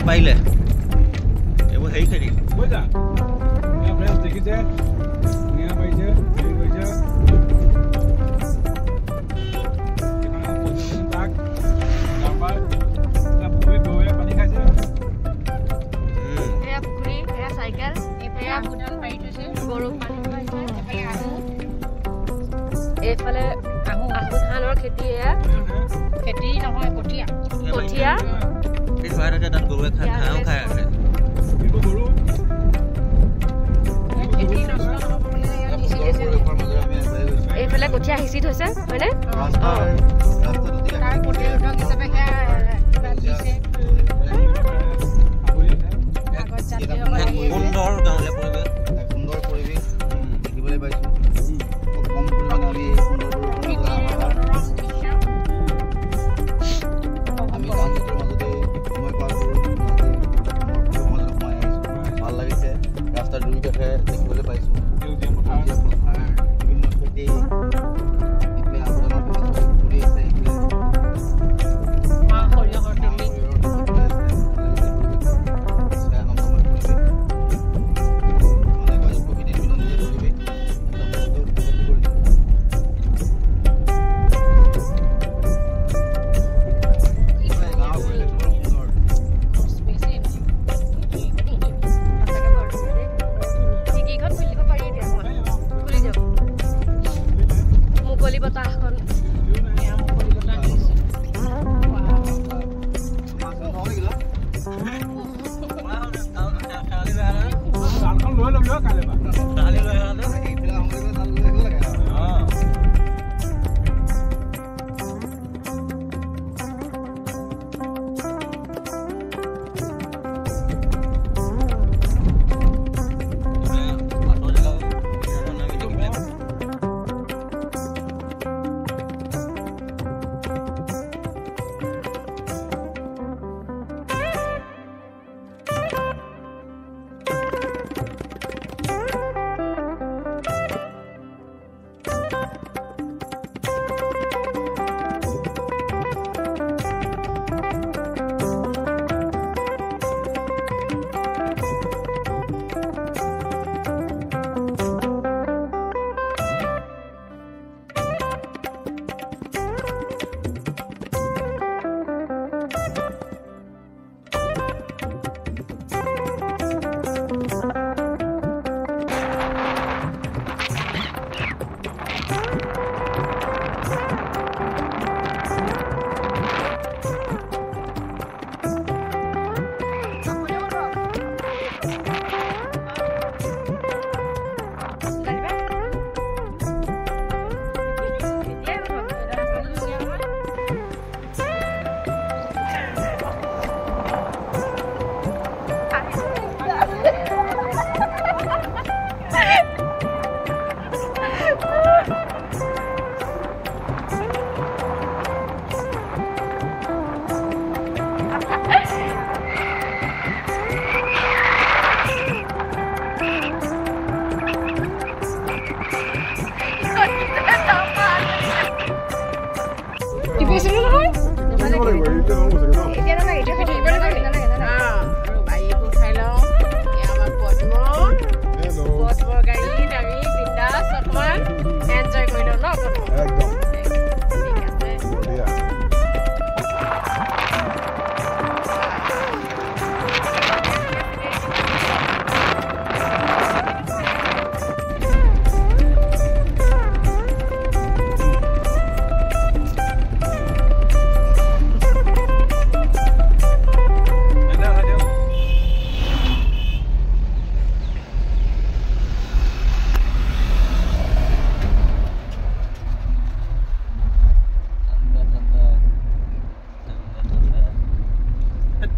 পাইলে এইবোৰ হেৰি খেলি বুঝা ফ্ৰেছ দেখিছে ধুনীয়া পাইছে হেৰি কৰিছে তাক ডাম্পাৰ পুখুৰীত দৌৰে পানী খাইছে এয়া পুখুৰী এয়া চাইকেল এয়া বুটান পাৰি থৈছে গৰু পানী খাইছে এইফালে আহু ধানৰ খেতি এয়া খেতি নহয় কঠীয়া তাত গৰুৱে ঘাঁহ খাই আছে এইফালে কঠীয়া সিঁচি থৈছে হয়নে সুন্দৰ গাঁৱলীয়া পৰিৱেশ দেখিবলৈ পাইছো খুব কম পৰিমাণে আমি এই সুন্দৰ দেখিবলৈ পাইছো বিভিন্ন খেতি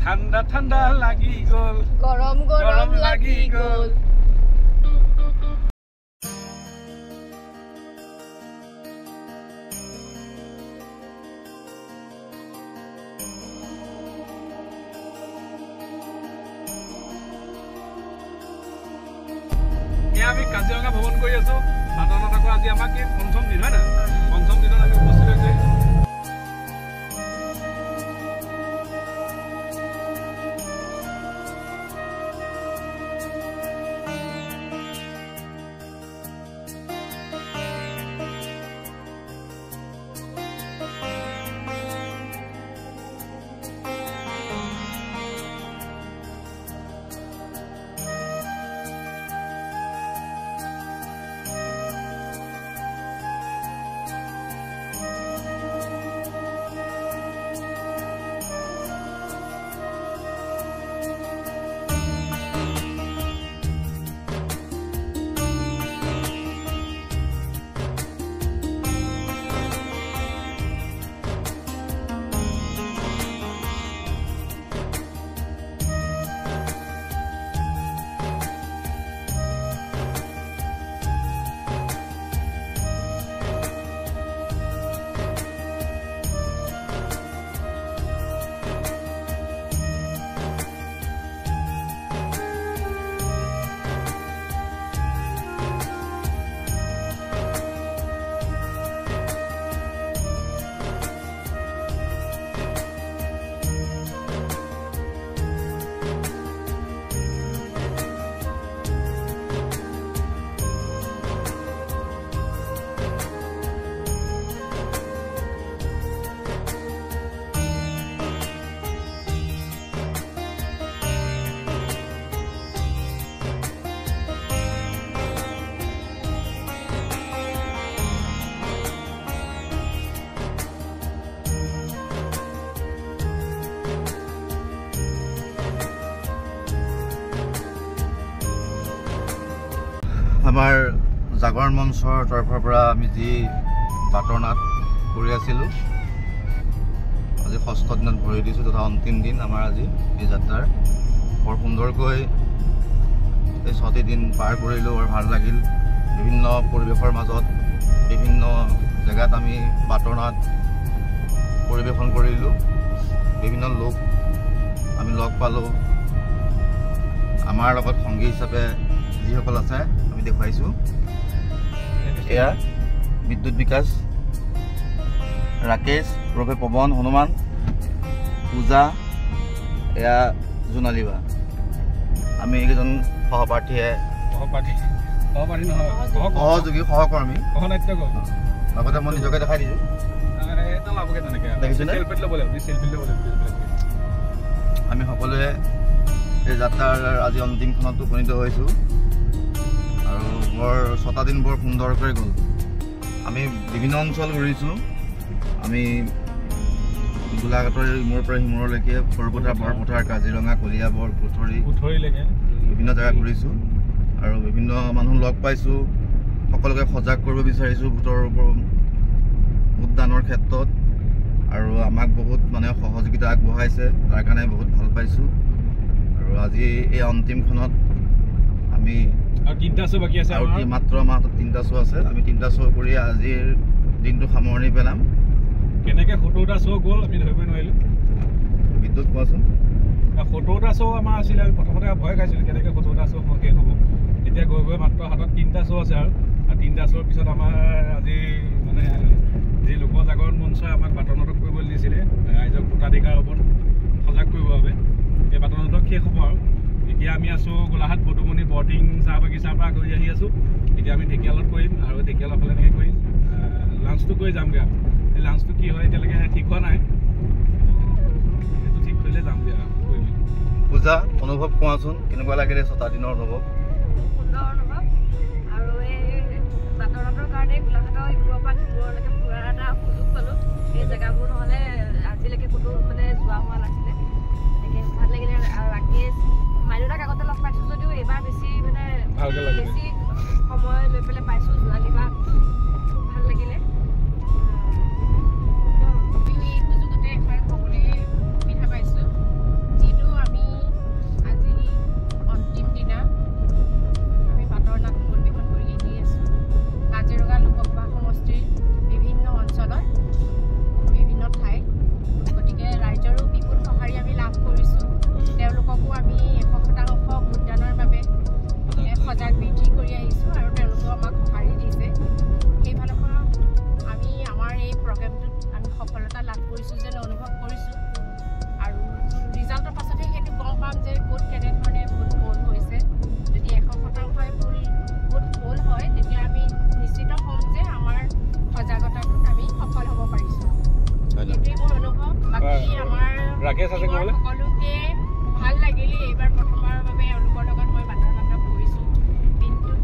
ঠাণ্ডা ঠাণ্ডা লাগি গ'ল গৰম গৰম লাগি গ'ল আমি কাজিৰঙা ভ্ৰমণ কৰি আছো সাধাৰণতে আকৌ আজি আমাক এই পঞ্চম দিন হয় না পঞ্চম দিনত আমি উপস্থিত হৈছে আমাৰ জাগৰণ মঞ্চৰ তৰফৰ পৰা আমি যি বাটৰ নাট কৰি আছিলোঁ আজি ষষ্ঠ দিনত ভৰি দিছোঁ তথা অন্তিম দিন আমাৰ আজি এই যাত্ৰাৰ বৰ সুন্দৰকৈ এই 6টি দিন পাৰ কৰিলোঁ বৰ ভাল লাগিল বিভিন্ন পৰিৱেশৰ মাজত বিভিন্ন জেগাত আমি বাটৰ নাট পৰিৱেশন কৰিলোঁ বিভিন্ন লোক আমি লগ পালোঁ আমাৰ লগত সংগী হিচাপে যিসকল আছে আমি দেখুৱাইছোঁ এয়া বিদ্যুৎ বিকাশ ৰাকেশ ৰভে পৱন হনুমান পূজা এয়া জোনালীবা আমি এইকেইজন সহপাঠীয়ে সহযোগী সহকৰ্মী লগতে মই নিজকে দেখাই দিছোঁ আমি সকলোৱে এই যাত্ৰাৰ আজি অন্তিমখনত উপনীত হৈছোঁ আৰু বৰ 6টা দিন বৰ সুন্দৰকৈ গ'ল আমি বিভিন্ন অঞ্চল ঘূৰিছোঁ আমি গোলাঘাটৰ ইমূৰৰ পৰা সিমূৰলৈকে সৰুপথাৰ বৰপথাৰ কাজিৰঙা কলিয়াবৰ পুথুৰিলৈকে বিভিন্ন জেগা ঘূৰিছোঁ আৰু বিভিন্ন মানুহ লগ পাইছোঁ সকলোকে সজাগ কৰিব বিচাৰিছোঁ ভোটদানৰ ক্ষেত্ৰত আৰু আমাক বহুত মানে সহযোগিতা আগবঢ়াইছে তাৰ কাৰণে বহুত ভাল পাইছোঁ আৰু আজি এই অন্তিমখনত আমি মাত্ৰ আমাৰ হাতত 3টা শ্ব' আছে আমি 3টা শ্ব' কৰি আজিৰ দিনটো সামৰণি পেলাম কেনেকৈ 70টা শ্ব' গ'ল আমি ধৰিব নোৱাৰিলোঁ বিদ্যুৎ কোৱাচোন 70টা শ্ব' আমাৰ আছিলে আমি প্ৰথমতে ভয় খাইছিলোঁ কেনেকৈ 70টা শ্ব' শেষ হ'ব এতিয়া গৈ গৈ মাত্ৰ হাতত 3টা শ্ব' আছে আৰু 3টা শ্ব'ৰ পিছত আমাৰ আজি মানে যি লোক জাগৰণ মঞ্চই আমাক বাটৰ নাটক কৰিবলৈ দিছিলে ৰাইজক ভোটাধিকাৰৰ ওপৰত সজাগ কৰিবৰ বাবে এই বাটৰ নাটক শেষ হ'ব আৰু এতিয়া আমি আছোঁ গোলাঘাট পদুমণি বৰটিং চাহ বাগিচাৰ পৰা গৈ আহি আছোঁ এতিয়া আমি ঢেকিয়ালত কৰিম আৰু ঢেকিয়ালৰ ফালে এনেকৈ কৰি লাঞ্চটো কৰি যামগৈ আৰু এই লাঞ্চটো কি হয় এতিয়ালৈকে ঠিক হোৱা নাই সেইটো ঠিক কৰিলে যামগৈ আৰু কৰিম পূজা অনুভৱ কোৱাচোন কেনেকুৱা লাগিলে 6টা দিনৰ অনুভৱ সুন্দৰ অনুভৱ আৰু এই বাটৰ নাটৰ কাৰণে গোলাঘাটৰ ইমূৰৰ পৰা সিমূৰলৈকে ফুৰাৰ এটা সুযোগ পালোঁ এই জেগাবোৰ নহ'লে আজিলৈকে ক'তো মানে যোৱা হোৱা নাছিলে এনেকৈ ভাল লাগিলে আৰু ৰাকেশ মাইনুদাক আগতে লগ পাইছোঁ যদিও এইবাৰ বেছি মানে বেছি সময় লৈ পেলাই পাইছোঁ জোনালীবা খুব ভাল লাগিলে এই সুযোগতে এষাৰ ক'বলৈ সুবিধা পাইছোঁ যিহেতু ৰাকেশ আছে ক'বলৈ সকলোকে ভাল লাগিলে এইবাৰ প্ৰথমবাৰৰ বাবে এওঁলোকৰ লগত মই বাটৰ নাটক কৰিছোঁ বিদ্যুৎ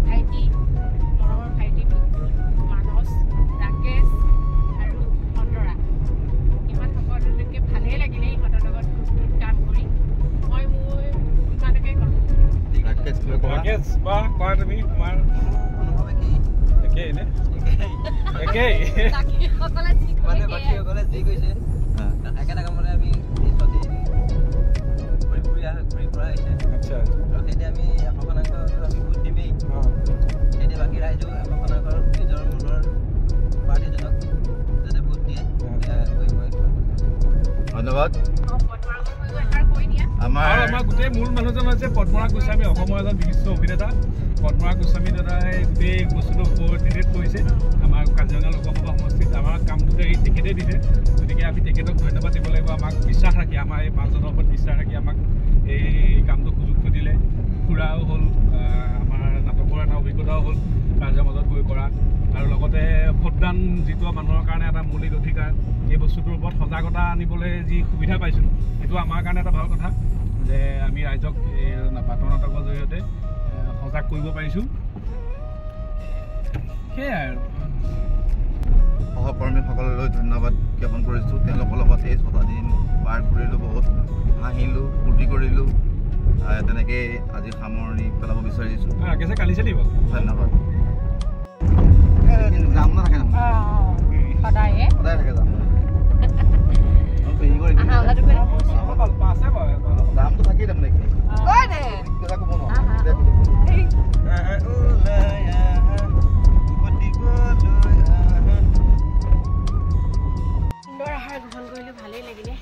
ভাইটি মৰমৰ ভাইটি বিদ্যুৎ মানস ৰাকেশ আৰু অন্তৰা ইহঁত সকলোলৈকে ভালেই লাগিলে ইহঁতৰ লগত গ্ৰুপটোত কাম কৰি মই মোৰ ইমানকে ক'লোঁ ৰাকেশ বা কোৱা তুমি তোমাৰ একেই নে একেই সকলে যি মানে বাকীসকলে যি কৈছে একেটা কামতে আমি ঘূৰি ফুৰা হৈছে আচ্ছা আৰু সেইতে আমি এশখনাংশ আমি ভোট দিমেই সেইতে বাকী ৰাইজেও এশখনাংশৰ নিজৰ মনৰ পাৰ্টিজনক যাতে ভোট দিয়ে ধন্যবাদ আৰু আমাৰ গোটেই মূল মানুহজন হৈছে পদ্মনাথ গোস্বামী অসমৰ এজন বিশিষ্ট অভিনেতা পদ্মনাথ গোস্বামী দাদাই গোটেই বস্তুটো কোঅৰ্ডিনেট কৰিছে আমাৰ কাজিৰঙা লোকসভা সমষ্টিত আমাৰ কামটোতে এই তেখেতে দিছে গতিকে আমি তেখেতক ধন্যবাদ দিব লাগিব আমাক বিশ্বাস ৰাখি আমাৰ এই পাঁচজনৰ ওপৰত বিশ্বাস ৰাখি আমাক এই কামটো সুযোগটো দিলে ফুৰাও হ'ল আমাৰ নাটকৰ এটা অভিজ্ঞতাও হ'ল ৰাইজৰ মাজত গৈ কৰা আৰু লগতে ভোটদান যিটো মানুহৰ কাৰণে এটা মৌলিক অধিকাৰ এই বস্তুটোৰ ওপৰত সজাগতা আনিবলৈ যি সুবিধা পাইছোঁ সেইটো আমাৰ কাৰণে এটা ভাল কথা যে আমি ৰাইজক এই বাটৰ নাটকৰ জৰিয়তে সজাগ কৰিব পাৰিছোঁ সেয়াই আৰু সহকৰ্মীসকললৈ ধন্যবাদ জ্ঞাপন কৰিছোঁ তেওঁলোকৰ লগত এই 6টা দিন পাৰ কৰিলোঁ বহুত হাঁহিলোঁ ফূৰ্তি কৰিলোঁ তেনেকৈ আজি সামৰণি পেলাব বিচাৰিছোঁ ৰাকেশে কালি চলিব ধন্যবাদ যাম নাথাকে সদায় সদায় থাকে যাম দামটো থাকি যাম নেকি কথা ক'ব নোৱাৰো সুন্দৰ আহাৰ গ্ৰহণ কৰিলোঁ ভালেই লাগিলে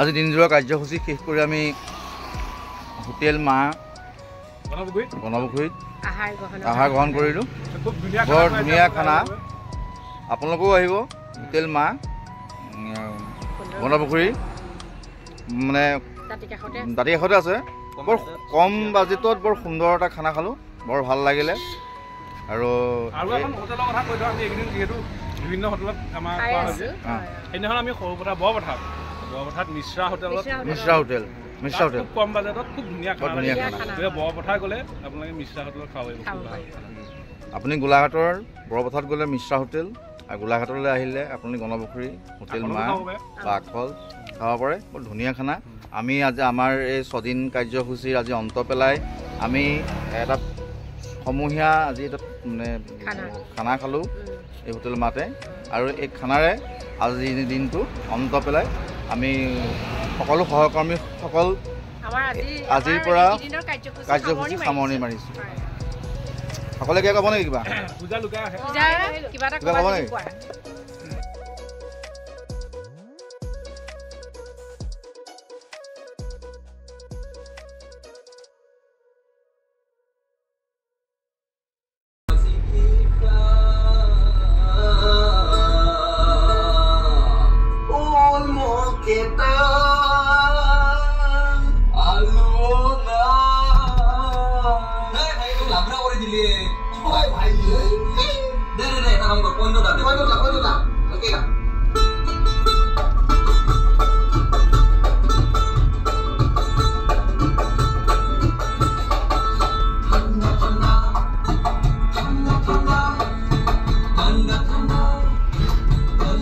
আজি দিনজোৰা কাৰ্যসূচী শেষ কৰি আমি হোটেল মা বনপুখুৰীত আহাৰ গ্ৰহণ কৰিলোঁ বৰ ধুনীয়া খানা আপোনালোকেও আহিব হোটেল মা বনপুখুৰী মানে দাঁতি কাষতে আছে বৰ কম বাজেটত বৰ সুন্দৰ এটা খানা খালোঁ বৰ ভাল লাগিলে আৰু এখন হোটেলৰ কথা কৈ দিওঁ আমি এইকেইদিন যিহেতু বিভিন্ন হোটেলত আমাৰ খোৱা হৈছে সেইদিনাখন আমি সৰুপথাৰ বৰপথাৰত মিশ্ৰা হোটেল খুব কম বাজেটত খুব ধুনীয়া খানা বৰপথাৰ গ'লে আপোনালোকে মিশ্ৰা হোটেলত খাব পাৰিব আপুনি গোলাঘাটৰ বৰপথাৰত গ'লে মিশ্ৰা হোটেল আৰু গোলাঘাটলৈ আহিলে আপুনি গণপুখুৰী হোটেল মা বা আখল খাব পাৰে বৰ ধুনীয়া খানা আমি আজি আমাৰ এই 6 দিন কাৰ্যসূচীৰ আজি অন্ত পেলাই আমি এটা সমূহীয়া আজি এটা মানে খানা খালোঁ এই হোটেল মাতে আৰু এই খানাৰে আজিৰ দিনটো অন্ত পেলাই আমি সকলো সহকৰ্মীসকল আজিৰ পৰা কাৰ্যসূচী সামৰণি মাৰিছোঁ সকলোৱে কিবা ক'ব নেকি কিবা ক'ব নেকি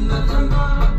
Anda,